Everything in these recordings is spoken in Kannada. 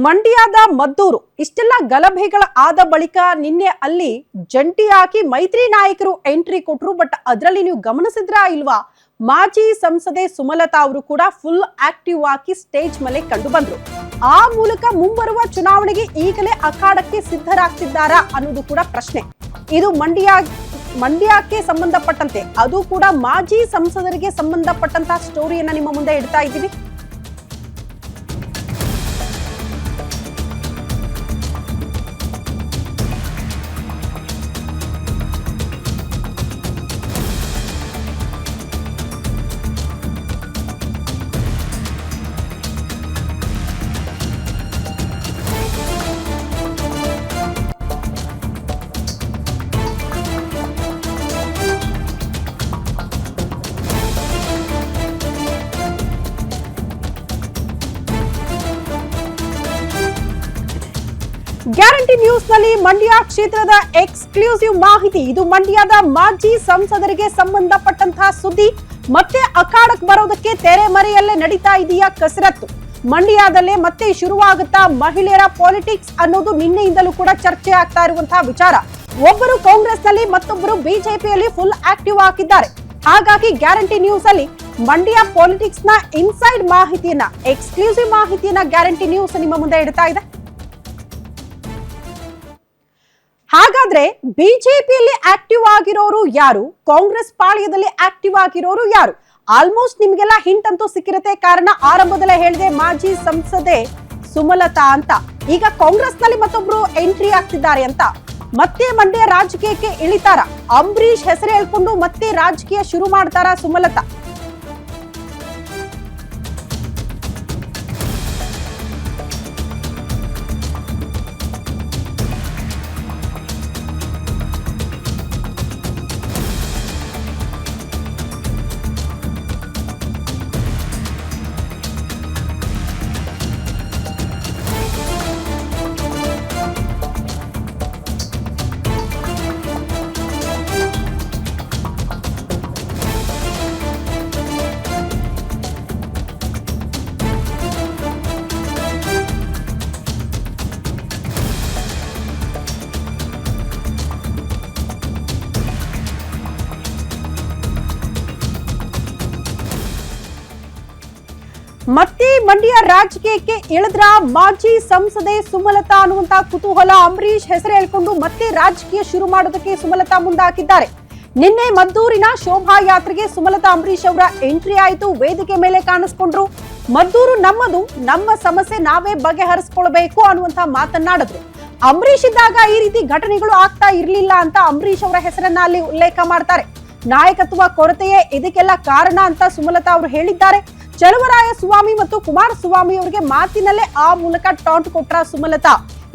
ಮಂಡ್ಯದ ಮದ್ದೂರು ಇಷ್ಟೆಲ್ಲ ಗಲಭೆಗಳ ಆದ ಬಳಿಕ ನಿನ್ನೆ ಅಲ್ಲಿ ಜಂಟಿಯಾಗಿ ಮೈತ್ರಿ ನಾಯಕರು ಎಂಟ್ರಿ ಕೊಟ್ಟರು. ಬಟ್ ಅದರಲ್ಲಿ ನೀವು ಗಮನಿಸಿದ್ರಾ ಇಲ್ವಾ, ಮಾಜಿ ಸಂಸದೆ ಸುಮಲತಾ ಅವರು ಕೂಡ ಫುಲ್ ಆಕ್ಟಿವ್ ಆಗಿ ಸ್ಟೇಜ್ ಮೇಲೆ ಕಂಡು ಬಂದ್ರು. ಆ ಮೂಲಕ ಮುಂಬರುವ ಚುನಾವಣೆಗೆ ಈಗಲೇ ಅಖಾಡಕ್ಕೆ ಸಿದ್ಧರಾಗ್ತಿದ್ದಾರಾ ಅನ್ನೋದು ಕೂಡ ಪ್ರಶ್ನೆ. ಇದು ಮಂಡ್ಯಕ್ಕೆ ಸಂಬಂಧಪಟ್ಟಂತೆ, ಅದು ಕೂಡ ಮಾಜಿ ಸಂಸದರಿಗೆ ಸಂಬಂಧಪಟ್ಟಂತ ಸ್ಟೋರಿಯನ್ನ ನಿಮ್ಮ ಮುಂದೆ ಇಡ್ತಾ ಇದ್ದೀವಿ. ಗ್ಯಾರಂಟಿ ನ್ಯೂಸ್ ನಲ್ಲಿ ಮಂಡ್ಯ ಕ್ಷೇತ್ರದ ಎಕ್ಸ್ಕ್ಲೂಸಿವ್ ಮಾಹಿತಿ. ಇದು ಮಂಡ್ಯದ ಮಾಜಿ ಸಂಸದರಿಗೆ ಸಂಬಂಧಪಟ್ಟಂತಹ ಸುದ್ದಿ. ಮತ್ತೆ ಅಖಾಡಕ್ಕೆ ಬರೋದಕ್ಕೆ ತೆರೆಮರೆಯಲ್ಲೇ ನಡೀತಾ ಇದೆಯಾ ಕಸರತ್ತು. ಮಂಡ್ಯದಲ್ಲೇ ಮತ್ತೆ ಶುರುವಾಗುತ್ತಾ ಮಹಿಳೆಯರ ಪಾಲಿಟಿಕ್ಸ್ ಅನ್ನೋದು ನಿನ್ನೆಯಿಂದಲೂ ಕೂಡ ಚರ್ಚೆ ಆಗ್ತಾ ಇರುವಂತಹ ವಿಚಾರ. ಒಬ್ಬರು ಕಾಂಗ್ರೆಸ್ ನಲ್ಲಿ, ಮತ್ತೊಬ್ಬರು ಬಿಜೆಪಿಯಲ್ಲಿ ಫುಲ್ ಆಕ್ಟಿವ್ ಆಗಿದ್ದಾರೆ. ಹಾಗಾಗಿ ಗ್ಯಾರಂಟಿ ನ್ಯೂಸ್ ಅಲ್ಲಿ ಮಂಡ್ಯ ಪಾಲಿಟಿಕ್ಸ್ ನ ಇನ್ಸೈಡ್ ಮಾಹಿತಿಯನ್ನ, ಎಕ್ಸ್ಕ್ಲೂಸಿವ್ ಮಾಹಿತಿಯನ್ನ ಗ್ಯಾರಂಟಿ ನ್ಯೂಸ್ ನಿಮ್ಮ ಮುಂದೆ ಇಡ್ತಾ ಇದೆ. ಹಾಗಾದ್ರೆ ಬಿಜೆಪಿಯಲ್ಲಿ ಆಕ್ಟಿವ್ ಆಗಿರೋರು ಯಾರು, ಕಾಂಗ್ರೆಸ್ ಪಾಳ್ಯದಲ್ಲಿ ಆಕ್ಟಿವ್ ಆಗಿರೋರು ಯಾರು? ಆಲ್ಮೋಸ್ಟ್ ನಿಮ್ಗೆಲ್ಲ ಹಿಂಟ್ ಅಂತೂ ಸಿಕ್ಕಿರುತ್ತೆ. ಕಾರಣ ಆರಂಭದಲ್ಲೇ ಹೇಳಿದೆ, ಮಾಜಿ ಸಂಸದೆ ಸುಮಲತಾ ಅಂತ. ಈಗ ಕಾಂಗ್ರೆಸ್ ನಲ್ಲಿ ಮತ್ತೊಬ್ರು ಎಂಟ್ರಿ ಆಗ್ತಿದ್ದಾರೆ ಅಂತ. ಮತ್ತೆ ಮಂಡ್ಯ ರಾಜಕೀಯಕ್ಕೆ ಇಳಿತಾರ? ಅಂಬರೀಶ್ ಹೆಸರು ಹೇಳ್ಕೊಂಡು ಮತ್ತೆ ರಾಜಕೀಯ ಶುರು ಮಾಡ್ತಾರ ಸುಮಲತಾ? ಮತ್ತೆ ಮಂಡ್ಯ ರಾಜಕೀಯಕ್ಕೆ ಇಳಿದ್ರ ಮಾಜಿ ಸಂಸದೆ ಸುಮಲತಾ ಅನ್ನುವಂತ ಕುತೂಹಲ. ಅಂಬರೀಶ್ ಹೆಸರು ಹೇಳ್ಕೊಂಡು ಮತ್ತೆ ರಾಜಕೀಯ ಶುರು ಮಾಡೋದಕ್ಕೆ ಸುಮಲತಾ ಮುಂದಾಕಿದ್ದಾರೆ. ನಿನ್ನೆ ಮದ್ದೂರಿನ ಶೋಭಾ ಯಾತ್ರೆಗೆ ಸುಮಲತಾ ಅಂಬರೀಶ್ ಅವರ ಎಂಟ್ರಿ ಆಯಿತು. ವೇದಿಕೆ ಮೇಲೆ ಕಾಣಿಸ್ಕೊಂಡ್ರು. ಮದ್ದೂರು ನಮ್ಮದು, ನಮ್ಮ ಸಮಸ್ಯೆ ನಾವೇ ಬಗೆಹರಿಸ್ಕೊಳ್ಬೇಕು ಅನ್ನುವಂತ ಮಾತನ್ನಾಡಿದ್ರು. ಅಂಬರೀಶ್ ಇದ್ದಾಗ ಈ ರೀತಿ ಘಟನೆಗಳು ಆಗ್ತಾ ಇರ್ಲಿಲ್ಲ ಅಂತ ಅಂಬರೀಶ್ ಅವರ ಹೆಸರನ್ನ ಅಲ್ಲಿ ಉಲ್ಲೇಖ ಮಾಡ್ತಾರೆ. ನಾಯಕತ್ವ ಕೊರತೆಯೇ ಇದಕ್ಕೆಲ್ಲ ಕಾರಣ ಅಂತ ಸುಮಲತಾ ಅವರು ಹೇಳಿದ್ದಾರೆ. ಚಲುವರಾಯ ಸ್ವಾಮಿ ಮತ್ತು ಕುಮಾರಸ್ವಾಮಿ ಅವರಿಗೆ ಮಾತಿನಲ್ಲೇ ಆ ಮೂಲಕ ಟಾಂಟ್ ಕೊಟ್ರ ಸುಮಲತಾ.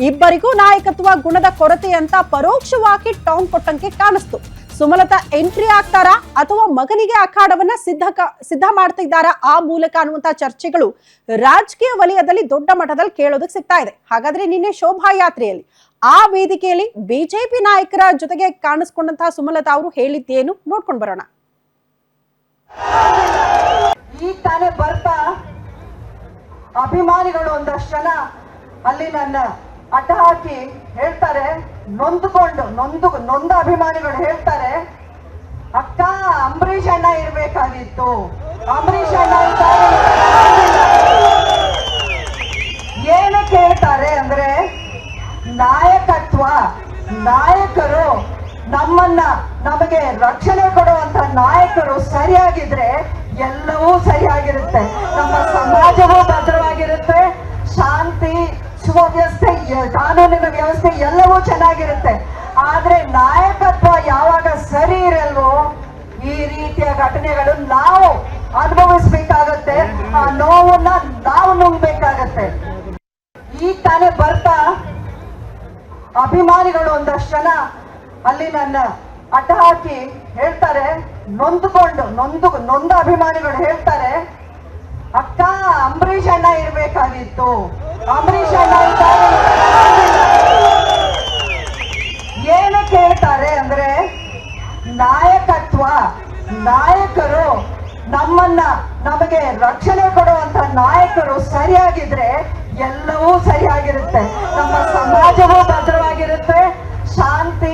ಇಬ್ಬರಿಗೂ ನಾಯಕತ್ವ ಗುಣದ ಕೊರತೆ ಅಂತ ಪರೋಕ್ಷವಾಗಿ ಟಾಂಟ್ ಕೊಟ್ಟಂಗೆ ಕಾಣಿಸ್ತು. ಸುಮಲತಾ ಎಂಟ್ರಿ ಆಗ್ತಾರಾ ಅಥವಾ ಮಗನಿಗೆ ಅಖಾಡವನ್ನ ಸಿದ್ಧ ಮಾಡ್ತಾ ಇದ್ದಾರಾ ಆ ಮೂಲಕ ಅನ್ನುವಂತ ಚರ್ಚೆಗಳು ರಾಜಕೀಯ ವಲಯದಲ್ಲಿ ದೊಡ್ಡ ಮಟ್ಟದಲ್ಲಿ ಕೇಳೋದಕ್ಕೆ ಸಿಗ್ತಾ ಇದೆ. ಹಾಗಾದ್ರೆ ನಿನ್ನೆ ಶೋಭಾ ಯಾತ್ರೆಯಲ್ಲಿ ಆ ವೇದಿಕೆಯಲ್ಲಿ ಬಿಜೆಪಿ ನಾಯಕರ ಜೊತೆಗೆ ಕಾಣಿಸ್ಕೊಂಡಂತಹ ಸುಮಲತಾ ಅವರು ಹೇಳಿದ್ದೇನು ನೋಡ್ಕೊಂಡು ಬರೋಣ. ಈಗ ತಾನೇ ಬರ್ತಾ ಅಭಿಮಾನಿಗಳು ಒಂದಷ್ಟು ಜನ ಅಲ್ಲಿ ನನ್ನ ಅಡ್ಡ ಹಾಕಿ ಹೇಳ್ತಾರೆ, ನೊಂದ ಅಭಿಮಾನಿಗಳು ಹೇಳ್ತಾರೆ, ಅಕ್ಕ ಅಂಬರೀಶ್ ಅಣ್ಣ ಇರ್ಬೇಕಾಗಿತ್ತು, ಅಂಬರೀಶ್ ಅಣ್ಣ ಏನಕ್ಕೆ ಹೇಳ್ತಾರೆ ಅಂದ್ರೆ, ನಾಯಕತ್ವ, ನಾಯಕರು ನಮಗೆ ರಕ್ಷಣೆ ಕೊಡುವಂತ ನಾಯಕರು ಸರಿಯಾಗಿದ್ರೆ ಎಲ್ಲವೂ ಸರಿಯಾಗಿರುತ್ತೆ, ನಮ್ಮ ಸಮಾಜವೂ ಭದ್ರವಾಗಿರುತ್ತೆ, ಶಾಂತಿ ಸುವ್ಯವಸ್ಥೆ, ಕಾನೂನಿನ ವ್ಯವಸ್ಥೆ ಎಲ್ಲವೂ ಚೆನ್ನಾಗಿರುತ್ತೆ. ಆದ್ರೆ ನಾಯಕತ್ವ ಯಾವಾಗ ಸರಿ ಇರಲ್ವೋ ಈ ರೀತಿಯ ಘಟನೆಗಳು ನಾವು ಅನುಭವಿಸ್ಬೇಕಾಗತ್ತೆ, ಆ ನೋವನ್ನ ನಾವು ನುಂಗ್ಬೇಕಾಗತ್ತೆ. ಈಗ ತಾನೇ ಬರ್ತಾ ಅಭಿಮಾನಿಗಳು ಒಂದಷ್ಟು ಜನ ಅಲ್ಲಿ ನನ್ನ ಅಡ್ಡ ಹಾಕಿ ಹೇಳ್ತಾರೆ, ನೊಂದ ಅಭಿಮಾನಿಗಳು ಹೇಳ್ತಾರೆ, ಅಕ್ಕ ಅಂಬರೀಶ್ ಅಣ್ಣ ಇರ್ಬೇಕಾಗಿತ್ತು, ಅಂಬರೀಶ್ ಅಣ್ಣ ಏನಕ್ಕೆ ಹೇಳ್ತಾರೆ ಅಂದ್ರೆ, ನಾಯಕತ್ವ, ನಾಯಕರು ನಮಗೆ ರಕ್ಷಣೆ ಕೊಡುವಂತ ನಾಯಕರು ಸರಿಯಾಗಿದ್ರೆ ಎಲ್ಲವೂ ಸರಿಯಾಗಿರುತ್ತೆ, ನಮ್ಮ ಸಮಾಜವೂ ಭದ್ರವಾಗಿರುತ್ತೆ, ಶಾಂತಿ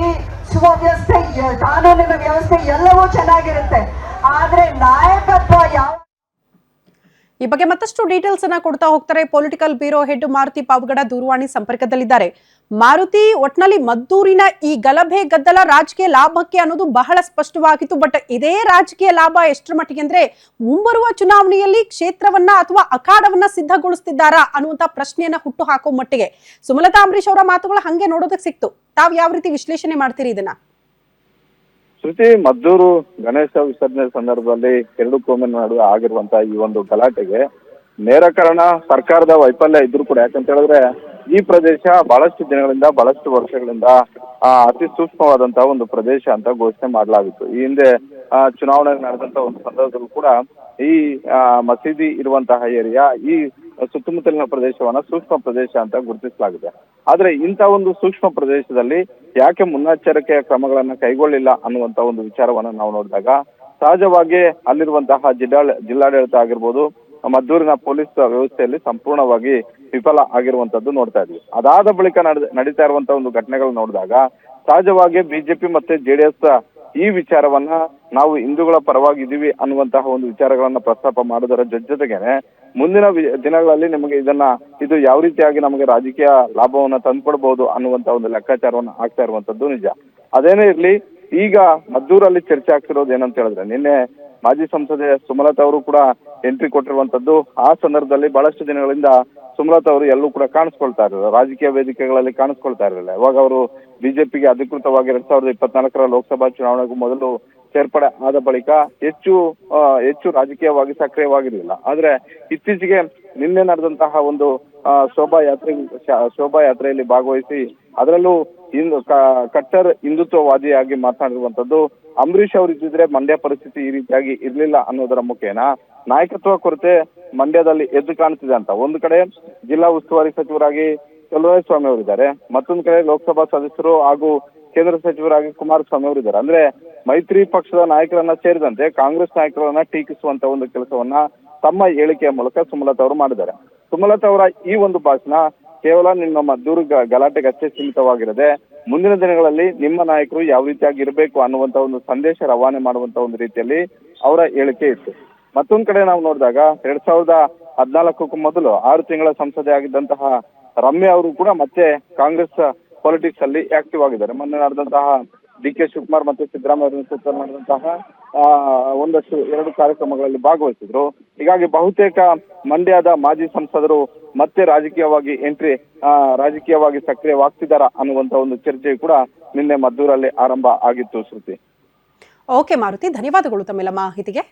ಸುವ್ಯವಸ್ಥೆ ಕಾನೂನಿನ ವ್ಯವಸ್ಥೆ ಎಲ್ಲವೂ ಚೆನ್ನಾಗಿರುತ್ತೆ. ಆದ್ರೆ ನಾಯಕತ್ವ ಯಾವ ಈ ಬಗ್ಗೆ ಮತ್ತಷ್ಟು ಡೀಟೇಲ್ಸ್ ಅನ್ನ ಕೊಡ್ತಾ ಹೋಗ್ತಾರೆ political bureau head Maruti Pavagada ದೂರವಾಣಿ ಸಂಪರ್ಕದಲ್ಲಿದ್ದಾರೆ. ಮಾರುತಿ, ಒಟ್ನಲ್ಲಿ ಮದ್ದೂರಿನ ಈ ಗಲಭೆ ಗದ್ದಲ ರಾಜಕೀಯ ಲಾಭಕ್ಕೆ ಅನ್ನೋದು ಬಹಳ ಸ್ಪಷ್ಟವಾಗಿತ್ತು. ಬಟ್ ಇದೇ ರಾಜಕೀಯ ಲಾಭ ಎಷ್ಟರ ಮಟ್ಟಿಗೆ ಅಂದ್ರೆ ಮುಂಬರುವ ಚುನಾವಣೆಯಲ್ಲಿ ಕ್ಷೇತ್ರವನ್ನ ಅಥವಾ ಅಖಾಡವನ್ನ ಸಿದ್ಧಗೊಳಿಸ್ತಿದ್ದಾರಾ ಅನ್ನುವಂತ ಪ್ರಶ್ನೆಯನ್ನ ಹುಟ್ಟು ಹಾಕೋ ಮಟ್ಟಿಗೆ ಸುಮಲತಾ ಅಂಬರೀಶ್ ಅವರ ಮಾತುಗಳು ಹಂಗೆ ನೋಡೋದಕ್ಕೆ ಸಿಕ್ತು. ತಾವ್ ಯಾವ ರೀತಿ ವಿಶ್ಲೇಷಣೆ ಮಾಡ್ತೀರಿ ಇದನ್ನ? ಶ್ರುತಿ, ಮದ್ದೂರು ಗಣೇಶ ವಿಸರ್ಜನೆ ಸಂದರ್ಭದಲ್ಲಿ ಎರಡು ಕೋಮಿನ ನಡುವೆ ಆಗಿರುವಂತಹ ಈ ಒಂದು ಗಲಾಟೆಗೆ ನೇರ ಕಾರಣ ಸರ್ಕಾರದ ವೈಫಲ್ಯ ಇದ್ರೂ ಕೂಡ. ಯಾಕಂತ ಹೇಳಿದ್ರೆ ಈ ಪ್ರದೇಶ ಬಹಳಷ್ಟು ದಿನಗಳಿಂದ ಬಹಳಷ್ಟು ವರ್ಷಗಳಿಂದ ಅತಿ ಸೂಕ್ಷ್ಮವಾದಂತಹ ಒಂದು ಪ್ರದೇಶ ಅಂತ ಘೋಷಣೆ ಮಾಡಲಾಗಿತ್ತು. ಈ ಹಿಂದೆ ಚುನಾವಣೆ ನಡೆದಂತ ಒಂದು ಸಂದರ್ಭದಲ್ಲೂ ಕೂಡ ಈ ಮಸೀದಿ ಇರುವಂತಹ ಏರಿಯಾ, ಈ ಸುತ್ತಮುತ್ತಲಿನ ಪ್ರದೇಶವನ್ನ ಸೂಕ್ಷ್ಮ ಪ್ರದೇಶ ಅಂತ ಗುರುತಿಸಲಾಗಿದೆ. ಆದ್ರೆ ಇಂಥ ಒಂದು ಸೂಕ್ಷ್ಮ ಪ್ರದೇಶದಲ್ಲಿ ಯಾಕೆ ಮುನ್ನೆಚ್ಚರಿಕೆಯ ಕ್ರಮಗಳನ್ನ ಕೈಗೊಳ್ಳಿಲ್ಲ ಅನ್ನುವಂತ ಒಂದು ವಿಚಾರವನ್ನ ನಾವು ನೋಡಿದಾಗ ಸಹಜವಾಗಿ ಅಲ್ಲಿರುವಂತಹ ಜಿಲ್ಲಾಡಳಿತ ಆಗಿರ್ಬೋದು, ಮದ್ದೂರಿನ ಪೊಲೀಸ್ ವ್ಯವಸ್ಥೆಯಲ್ಲಿ ಸಂಪೂರ್ಣವಾಗಿ ವಿಫಲ ಆಗಿರುವಂತದ್ದು ನೋಡ್ತಾ ಇದ್ವಿ. ಅದಾದ ಬಳಿಕ ನಡೀತಾ ಇರುವಂತಹ ಒಂದು ಘಟನೆಗಳು ನೋಡಿದಾಗ ಸಹಜವಾಗಿ ಬಿಜೆಪಿ ಮತ್ತೆ ಜೆಡಿಎಸ್ ಈ ವಿಚಾರವನ್ನ ನಾವು ಹಿಂದೂಗಳ ಪರವಾಗಿದ್ದೀವಿ ಅನ್ನುವಂತಹ ಒಂದು ವಿಚಾರಗಳನ್ನ ಪ್ರಸ್ತಾಪ ಮಾಡೋದರ ಜೊತೆಗೇನೆ ಮುಂದಿನ ದಿನಗಳಲ್ಲಿ ನಿಮಗೆ ಇದು ಯಾವ ರೀತಿಯಾಗಿ ನಮಗೆ ರಾಜಕೀಯ ಲಾಭವನ್ನ ತಂದ್ಕೊಡ್ಬಹುದು ಅನ್ನುವಂತ ಒಂದು ಲೆಕ್ಕಾಚಾರವನ್ನ ಆಗ್ತಾ ಇರುವಂತದ್ದು ನಿಜ. ಅದೇನೇ ಇರ್ಲಿ, ಈಗ ಮದ್ದೂರಲ್ಲಿ ಚರ್ಚೆ ಆಗ್ತಿರೋದು ಏನಂತ ಹೇಳಿದ್ರೆ, ನಿನ್ನೆ ಮಾಜಿ ಸಂಸದೆ ಸುಮಲತಾ ಅವರು ಕೂಡ ಎಂಟ್ರಿ ಕೊಟ್ಟಿರುವಂತದ್ದು. ಆ ಸಂದರ್ಭದಲ್ಲಿ ಬಹಳಷ್ಟು ದಿನಗಳಿಂದ ಸುಮಲತಾ ಅವರು ಎಲ್ಲೂ ಕೂಡ ಕಾಣಿಸ್ಕೊಳ್ತಾ ಇರಲಿಲ್ಲ, ರಾಜಕೀಯ ವೇದಿಕೆಗಳಲ್ಲಿ ಕಾಣಿಸ್ಕೊಳ್ತಾ ಇರಲಿಲ್ಲ. ಇವಾಗ ಅವರು ಬಿಜೆಪಿಗೆ ಅಧಿಕೃತವಾಗಿ 2024 ಲೋಕಸಭಾ ಚುನಾವಣೆಗೂ ಮೊದಲು ಸೇರ್ಪಡೆ ಆದ ಬಳಿಕ ಹೆಚ್ಚು ರಾಜಕೀಯವಾಗಿ ಸಕ್ರಿಯವಾಗಿರಲಿಲ್ಲ. ಆದ್ರೆ ಇತ್ತೀಚೆಗೆ ನಿನ್ನೆ ನಡೆದಂತಹ ಒಂದು ಶೋಭಾಯಾತ್ರೆಯಲ್ಲಿ ಭಾಗವಹಿಸಿ ಅದರಲ್ಲೂ ಕಟ್ಟರ್ ಹಿಂದುತ್ವವಾದಿಯಾಗಿ ಮಾತನಾಡಿರುವಂತದ್ದು. ಅಂಬರೀಶ್ ಅವರು ಇದ್ದಿದ್ರೆ ಮಂಡ್ಯ ಪರಿಸ್ಥಿತಿ ಈ ರೀತಿಯಾಗಿ ಇರ್ಲಿಲ್ಲ ಅನ್ನೋದರ ಮುಖೇನ ನಾಯಕತ್ವ ಕೊರತೆ ಮಂಡ್ಯದಲ್ಲಿ ಎದ್ದು ಕಾಣ್ತಿದೆ ಅಂತ. ಒಂದು ಕಡೆ ಜಿಲ್ಲಾ ಉಸ್ತುವಾರಿ ಸಚಿವರಾಗಿ ಚಲುವರಾಯಸ್ವಾಮಿ ಅವರಿದ್ದಾರೆ, ಮತ್ತೊಂದು ಕಡೆ ಲೋಕಸಭಾ ಸದಸ್ಯರು ಹಾಗೂ ಕೇಂದ್ರ ಸಚಿವರಾಗಿ ಕುಮಾರಸ್ವಾಮಿ ಅವರಿದ್ದಾರೆ. ಅಂದ್ರೆ ಮೈತ್ರಿ ಪಕ್ಷದ ನಾಯಕರನ್ನ ಸೇರಿದಂತೆ ಕಾಂಗ್ರೆಸ್ ನಾಯಕರನ್ನ ಟೀಕಿಸುವಂತ ಒಂದು ಕೆಲಸವನ್ನ ತಮ್ಮ ಹೇಳಿಕೆಯ ಮೂಲಕ ಸುಮಲತಾ ಅವರು ಮಾಡಿದ್ದಾರೆ. ಸುಮಲತಾ ಅವರ ಈ ಒಂದು ಭಾಷಣ ಕೇವಲ ನಿಮ್ಮ ಮದ್ದೂರು ಗಲಾಟೆಗೆ ಅಷ್ಟೇ ಸೀಮಿತವಾಗಿರದೆ ಮುಂದಿನ ದಿನಗಳಲ್ಲಿ ನಿಮ್ಮ ನಾಯಕರು ಯಾವ ರೀತಿಯಾಗಿ ಇರಬೇಕು ಅನ್ನುವಂತ ಒಂದು ಸಂದೇಶ ರವಾನೆ ಮಾಡುವಂತ ಒಂದು ರೀತಿಯಲ್ಲಿ ಅವರ ಹೇಳಿಕೆ ಇತ್ತು. ಮತ್ತೊಂದ್ ಕಡೆ ನಾವು ನೋಡಿದಾಗ 2014ಕ್ಕೂ ಮೊದಲು 6 ತಿಂಗಳ ಸಂಸದೆ ಆಗಿದ್ದಂತಹ ರಮ್ಯಾ ಅವರು ಕೂಡ ಮತ್ತೆ ಕಾಂಗ್ರೆಸ್ ಪಾಲಿಟಿಕ್ಸ್ ಅಲ್ಲಿ ಆಕ್ಟಿವ್ ಆಗಿದ್ದಾರೆ. ಮೊನ್ನೆ ನಡೆದಂತಹ DK ಶಿವಕುಮಾರ್ ಮತ್ತು ಸಿದ್ದರಾಮಯ್ಯ ನೇತೃತ್ವ ನಡೆದಂತಹ ಒಂದಷ್ಟು 2 ಕಾರ್ಯಕ್ರಮಗಳಲ್ಲಿ ಭಾಗವಹಿಸಿದ್ರು. ಹೀಗಾಗಿ ಬಹುತೇಕ ಮಂಡ್ಯದ ಮಾಜಿ ಸಂಸದರು ಮತ್ತೆ ರಾಜಕೀಯವಾಗಿ ಸಕ್ರಿಯವಾಗ್ತಿದ್ದಾರಾ ಅನ್ನುವಂತ ಒಂದು ಚರ್ಚೆ ಕೂಡ ನಿನ್ನೆ ಮದ್ದೂರಲ್ಲಿ ಆರಂಭ ಆಗಿತ್ತು. ಶ್ರುತಿ. ಓಕೆ ಮಾರುತಿ, ಧನ್ಯವಾದಗಳು ತಮ್ಮೆಲ್ಲ ಮಾಹಿತಿಗೆ.